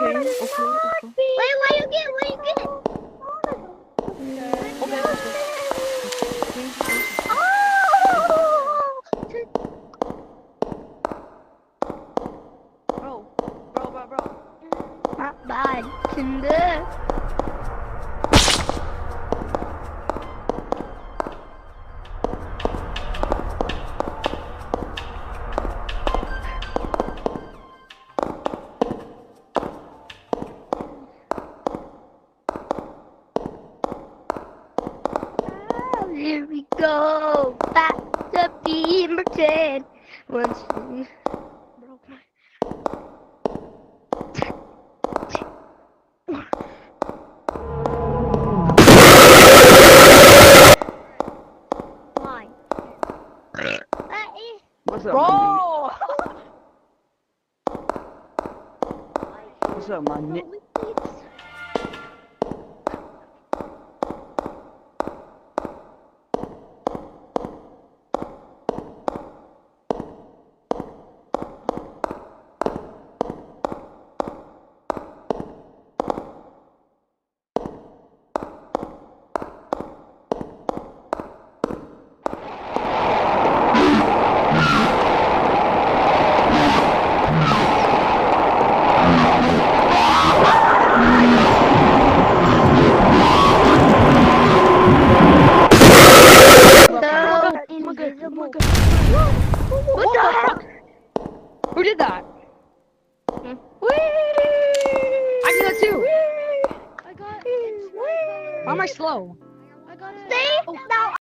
Wait, what you get? What you get? Okay, let's go. Oh! Bro. Not bad. Kinder. Here we go. Back to being pretend. Once we broke my. Why? What's up, Bro! What's up, my nigga? Invisible. What the heck? Who did that? Whee! I can go too. I got it. Why am I slow? See? Now